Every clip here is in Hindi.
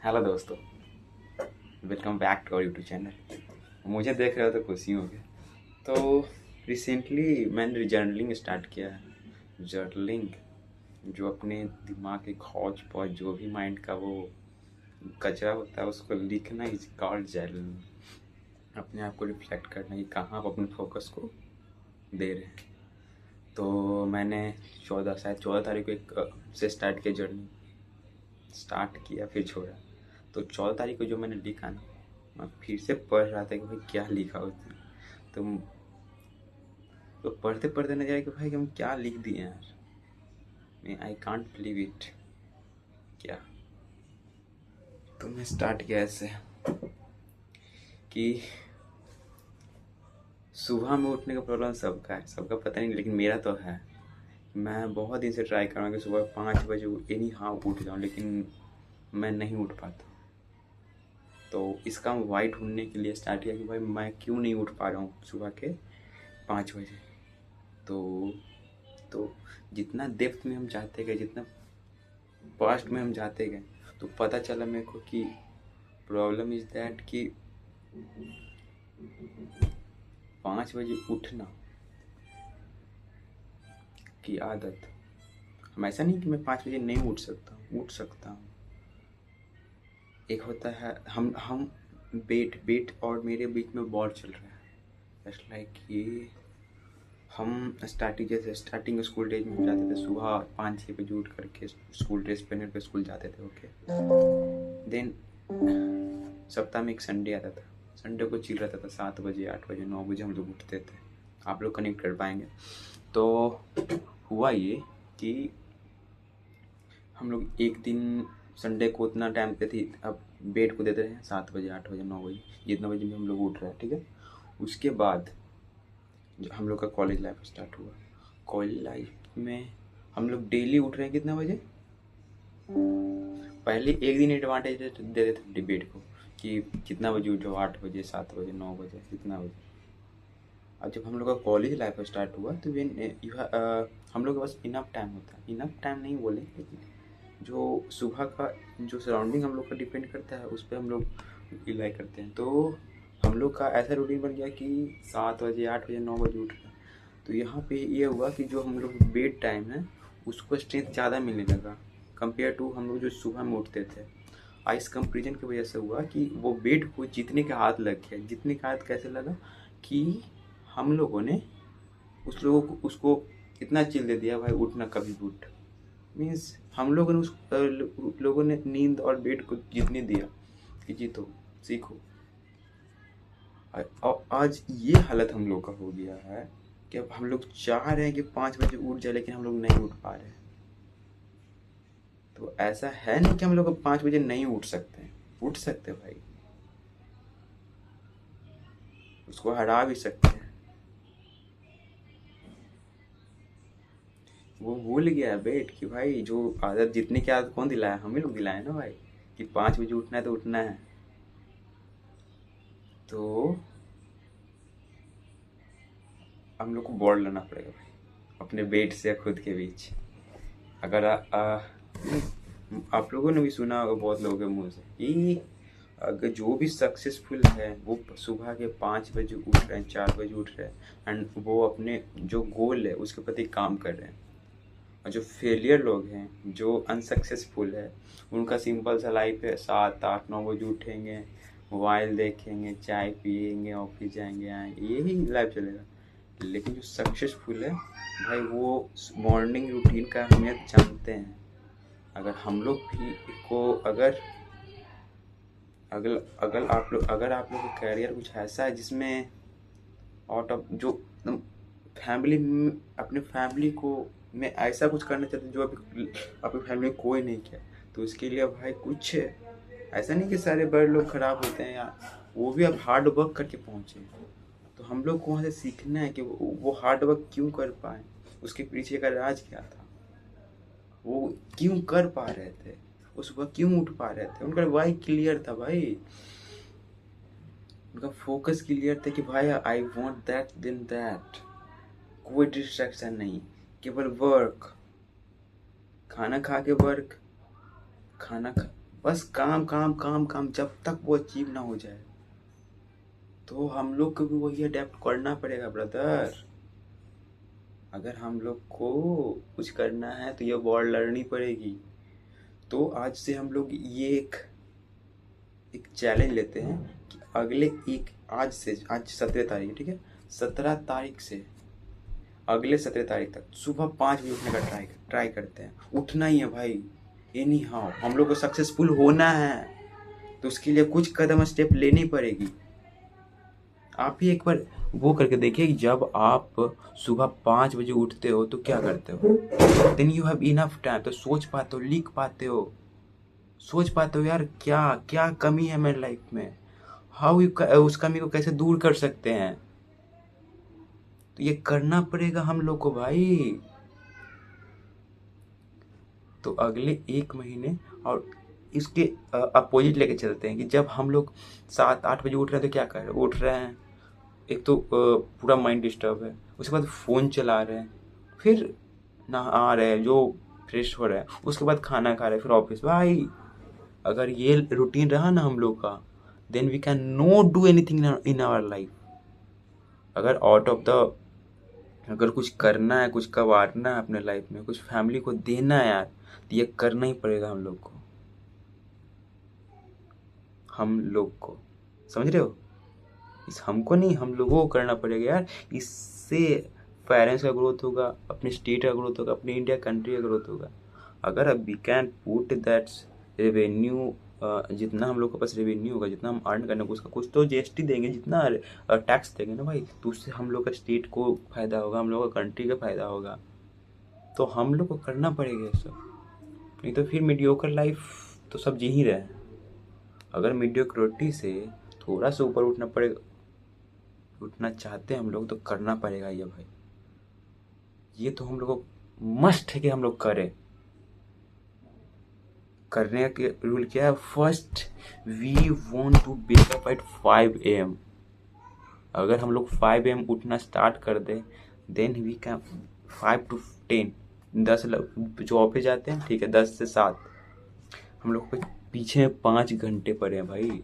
हेलो दोस्तों, welcome back to our YouTube channel. मुझे देख रहे हो तो खुशी हो गया। तो रिसेंटली मैंने जर्नलिंग स्टार्ट किया है। जर्नलिंग जो अपने दिमाग के खौज पौज जो भी माइंड का वो कचरा होता है उसको लिखना इज कॉल्ड जर्नलिंग। अपने आप को रिफ्लेक्ट करना कि कहाँ आप अपने फोकस को दे रहे हैं। तो मैंने 14 तारीख को एक से स्टार्ट किया जर्नी। स्टार्ट किया फिर छोड़ा। तो 14 तारीख को जो मैंने लिखा ना, मैं फिर से पढ़ रहा था कि भाई क्या लिखा उसने। तो पढ़ते पढ़ते नजर आया कि भाई हम क्या लिख दिए यार। मैं आई कांट बिलीव इट। क्या तो मैं स्टार्ट किया ऐसे कि सुबह में उठने का प्रॉब्लम सबका है, सबका पता नहीं, लेकिन मेरा तो है। मैं बहुत दिन से ट्राई कर रहा हूँ कि सुबह 5 बजे एनी हाउ उठ जाऊँ, लेकिन मैं नहीं उठ पाता। तो इसका वाई ढूंढने के लिए स्टार्ट किया कि भाई मैं क्यों नहीं उठ पा रहा हूँ सुबह के 5 बजे। तो तो जितना डेप्थ में हम जाते गए, जितना पास्ट में हम जाते गए, तो पता चला मेरे को कि प्रॉब्लम इज दैट कि 5 बजे उठना की आदत। हम ऐसा नहीं कि मैं 5 बजे नहीं उठ सकता हूँ, उठ सकता हूँ। एक होता है हम बेट और मेरे बीच में वॉर चल रहा है। जस्ट लाइक कि हम स्टार्टिंग स्कूल डेज में हम जाते थे सुबह 5-6 बजे उठ करके स्कूल ड्रेस पहन के स्कूल जाते थे। ओके, देन सप्ताह में एक संडे आता था। संडे को चिल रहता था, 7 बजे 8 बजे 9 बजे हम लोग उठते थे। आप लोग कनेक्ट कर पाएंगे। तो हुआ ये कि हम लोग एक दिन संडे को उतना टाइम पे थी, अब बेड को देते रहे 7 बजे 8 बजे 9 बजे, जितना बजे भी हम लोग उठ रहे हैं, ठीक है। उसके बाद जो हम लोग का कॉलेज लाइफ स्टार्ट हुआ। कॉलेज लाइफ में हम लोग डेली उठ रहे हैं कितना बजे। पहले एक दिन एडवांटेज दे देते थे डिबेट को कि कितना बजे उठो, 8 बजे 7 बजे 9 बजे कितना बजे। और जब हम लोग का कॉलेज लाइफ स्टार्ट हुआ तो हम लोग के पास इनफ टाइम होता है। इनफ टाइम नहीं बोले, लेकिन जो सुबह का जो सराउंडिंग हम लोग का डिपेंड करता है उस पर हम लोग रिलाई करते हैं। तो हम लोग का ऐसा रूटीन बन गया कि 7 बजे 8 बजे 9 बजे उठ रहे हैं। तो यहाँ पे ये हुआ कि जो हम लोग बेड टाइम है उसको स्ट्रेंथ ज़्यादा मिलने लगा कंपेयर टू हम लोग जो सुबह में उठते थे। इस कंपेरिजन की वजह से हुआ कि वो बेड को जीतने का हाथ लग गया। जीतने का हाथ कैसे लगा कि हम लोगों ने उस लोगों को उसको इतना चिल दे दिया, भाई उठना कभी भी उठ। मीन्स हम लोगों ने लोगों ने नींद और बेड को जीतने दिया कि जीतो, सीखो। और आज ये हालत हम लोग का हो गया है कि अब हम लोग चाह रहे हैं कि 5 बजे उठ जाए, लेकिन हम लोग नहीं उठ पा रहे हैं। तो ऐसा है नहीं कि हम लोग 5 बजे नहीं उठ सकते हैं, उठ सकते हैं भाई, उसको हरा भी सकते हैं। वो भूल गया बेट कि भाई जो आदत जीतने की आदत कौन दिलाया, हम ही लोग दिलाए ना भाई, कि 5 बजे उठना है तो उठना है। तो हम लोग को बॉर्ड लाना पड़ेगा भाई अपने बेट से खुद के बीच। अगर आप लोगों ने भी सुना होगा बहुत लोगों के मुंह से कि अगर जो भी सक्सेसफुल है वो सुबह के 5 बजे उठ रहे हैं, 4 बजे उठ रहे हैं, एंड वो अपने जो गोल है उसके प्रति काम कर रहे हैं। और जो फेलियर लोग हैं, जो अनसक्सेसफुल है, उनका सिंपल सा लाइफ है, 7 8 9 बजे उठेंगे, मोबाइल देखेंगे, चाय पियेंगे, ऑफिस जाएंगे, आएंगे, यही लाइफ चलेगा। लेकिन जो सक्सेसफुल है भाई वो मॉर्निंग रूटीन का अहमियत जानते हैं। अगर हम लोग भी को अगर आप लोग का करियर कुछ ऐसा है जिसमें आउट ऑफ जो फैमिली में अपने फैमिली को में ऐसा कुछ करना चाहते हैं जो अभी अपनी फैमिली में कोई नहीं किया, तो इसके लिए भाई कुछ ऐसा नहीं कि सारे बड़े लोग खराब होते हैं, या वो भी अब हार्ड वर्क करके पहुंचे। तो हम लोग को वहाँ से सीखना है कि वो हार्ड वर्क क्यों कर पाए, उसके पीछे का राज क्या था, वो क्यों कर पा रहे थे, वो सुबह क्यों उठ पा रहे थे। उनका वाई क्लियर था भाई, उनका फोकस क्लियर था कि भाई I want that then that. कोई डिस्ट्रैक्शन नहीं, केवल वर्क। खाना खा के वर्क, खाना खा बस काम काम काम काम, जब तक वो अचीव ना हो जाए। तो हम लोग को भी वही अडेप्ट करना पड़ेगा ब्रदर। अगर हम लोग को कुछ करना है तो ये वॉर लड़नी पड़ेगी। तो आज से हम लोग ये एक चैलेंज लेते हैं कि अगले एक आज से, आज 17 तारीख, ठीक है, 17 तारीख से अगले 17 तारीख तक सुबह 5 बजे उठने का ट्राई करते हैं। उठना ही है भाई, एनी हाउ हम लोग को सक्सेसफुल होना है। तो उसके लिए कुछ कदम स्टेप लेनी पड़ेगी। आप ही एक बार वो करके देखिए कि जब आप सुबह 5 बजे उठते हो तो क्या करते हो। Then you have enough time, तो सोच पाते हो, लिख पाते हो, सोच पाते हो यार क्या क्या कमी है मेरी लाइफ में, हाउ यू उस कमी को कैसे दूर कर सकते हैं। तो ये करना पड़ेगा हम लोग को भाई। तो अगले 1 महीने और इसके अपोजिट लेके चलते हैं कि जब हम लोग 7-8 बजे उठ रहे हैं तो क्या कर रहे हैं, उठ रहे हैं, एक तो पूरा माइंड डिस्टर्ब है, उसके बाद फ़ोन चला रहे हैं, फिर नहा रहे हैं, जो फ्रेश हो रहे हैं, उसके बाद खाना खा रहे हैं, फिर ऑफिस। भाई अगर ये रूटीन रहा ना हम लोग का, then we can not do anything in our life. अगर आउट ऑफ द अगर कुछ करना है, कुछ कवारना है अपने लाइफ में, कुछ फैमिली को देना है यार, तो ये करना ही पड़ेगा हम लोग को, हम लोग को, समझ रहे हो। इस हमको नहीं, हम लोगों को करना पड़ेगा यार। इससे पेरेंट्स का ग्रोथ होगा, अपने स्टेट का ग्रोथ होगा, अपने इंडिया कंट्री का ग्रोथ होगा। अगर we can put that revenue, जितना हम लोग के पास रेवेन्यू होगा, जितना हम अर्न करने को, उसका कुछ तो जीएसटी देंगे, जितना टैक्स देंगे ना भाई, तो उससे हम लोग का स्टेट को फ़ायदा होगा, हम लोग का कंट्री का फ़ायदा होगा। तो हम लोग को करना पड़ेगा ये सब, नहीं तो फिर मीडियोकर लाइफ तो सब जी ही रहे हैं। अगर मीडियोक्रिटी से थोड़ा सा ऊपर उठना पड़ेगा, उठना चाहते हैं हम लोग, तो करना पड़ेगा ये भाई। ये तो हम लोग को मस्ट है कि हम लोग करें। करने के रूल क्या है, first we want to wake up at 5 AM। अगर हम लोग 5 AM उठना स्टार्ट कर दें, देन वी कैन 5 to 10, 10 जो ऑफिस जाते हैं, ठीक है, 10 से 7 हम लोग के पीछे 5 घंटे पड़े हैं भाई।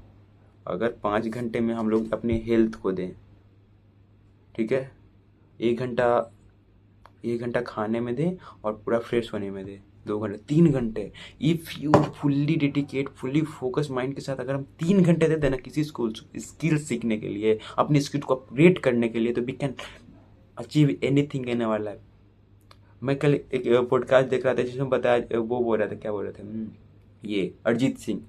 अगर 5 घंटे में हम लोग अपनी हेल्थ को दें, ठीक है, 1 घंटा खाने में दें और पूरा फ्रेश होने में दें, 2 घंटे, 3 घंटे। If you fully dedicate, fully focus mind के साथ अगर हम 3 घंटे देते हैं ना किसी स्किल सीखने के लिए, अपनी स्किल को अपग्रेड करने के लिए, तो we can achieve anything in our life. मैं कल एक पॉडकास्ट देख रहा था जिसमें बताया, वो बोल रहा था, क्या बोल रहे थे, ये अरिजीत सिंह,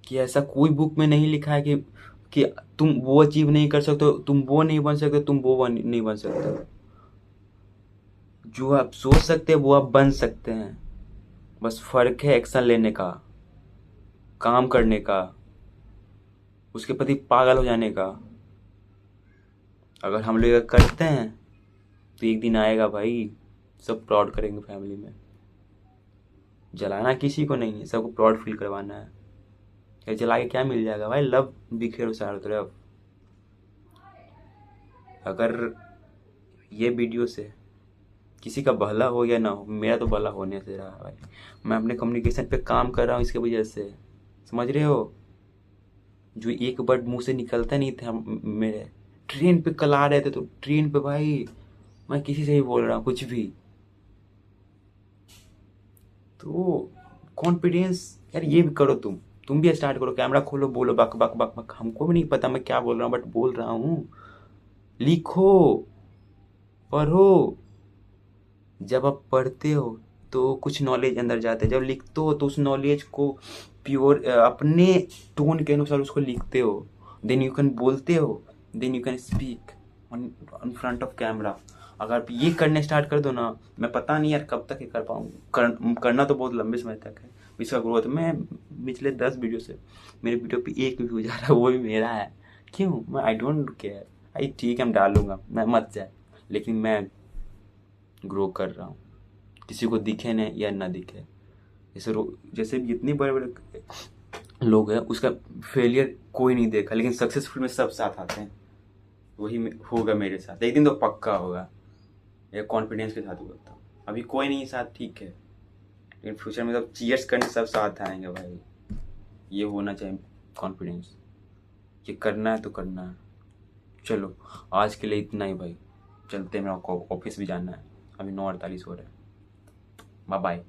कि ऐसा कोई बुक में नहीं लिखा है कि तुम वो अचीव नहीं कर सकते, तुम वो नहीं बन सकते, तुम वो नहीं बन सकते। जो आप सोच सकते हैं वो आप बन सकते हैं। बस फर्क है एक्शन लेने का, काम करने का, उसके प्रति पागल हो जाने का। अगर हम लोग करते हैं तो एक दिन आएगा भाई, सब प्राउड करेंगे फैमिली में। जलाना किसी को नहीं है, सबको प्राउड फील करवाना है। ये जला के क्या मिल जाएगा भाई, लव बिखेरो चारों तरफ। अगर ये वीडियो से किसी का भला हो या ना हो, मेरा तो भला होने से रहा है भाई। मैं अपने कम्युनिकेशन पे काम कर रहा हूँ इसके वजह से, समझ रहे हो। जो एक वर्ड मुंह से निकलता नहीं था मेरे, ट्रेन पे कल आ रहे थे तो ट्रेन पे भाई मैं किसी से भी बोल रहा हूँ कुछ भी। तो कॉन्फिडेंस यार, ये भी करो, तुम भी स्टार्ट करो, कैमरा खोलो, बोलो बक बक बक बक। हमको भी नहीं पता मैं क्या बोल रहा हूँ, बट बोल रहा हूँ। लिखो, पढ़ो। जब आप पढ़ते हो तो कुछ नॉलेज अंदर जाता है, जब लिखते हो तो उस नॉलेज को प्योर अपने टोन के अनुसार उसको लिखते हो, देन यू कैन बोलते हो, then you can speak on front of camera. अगर आप ये करने स्टार्ट कर दो ना, मैं पता नहीं यार कब तक ये कर पाऊँ, करना तो बहुत लंबे समय तक है इसका ग्रोथ। मैं पिछले 10 वीडियो से मेरे वीडियो पे 1 व्यू जा रहा है, वो भी मेरा है। क्यों, मैं आई डोंट केयर भाई, ठीक है मैं डालूंगा, मैं मत जाए, लेकिन मैं ग्रो कर रहा हूँ, किसी को दिखे न या ना दिखे। जैसे जितने बड़े बड़े लोग हैं, उसका फेलियर कोई नहीं देखा, लेकिन सक्सेसफुल में सब साथ आते हैं। वही होगा मेरे साथ, एक दिन तो पक्का होगा, ये कॉन्फिडेंस के साथ बोलता हूँ। अभी कोई नहीं साथ, ठीक है, लेकिन फ्यूचर में सब चीयर्स करने सब साथ आएंगे भाई। ये होना चाहिए कॉन्फिडेंस कि करना है तो करना है। चलो आज के लिए इतना ही भाई, चलते हैं, मेरा ऑफिस भी जाना है, अभी 9:48 हो रहा है। Bye bye.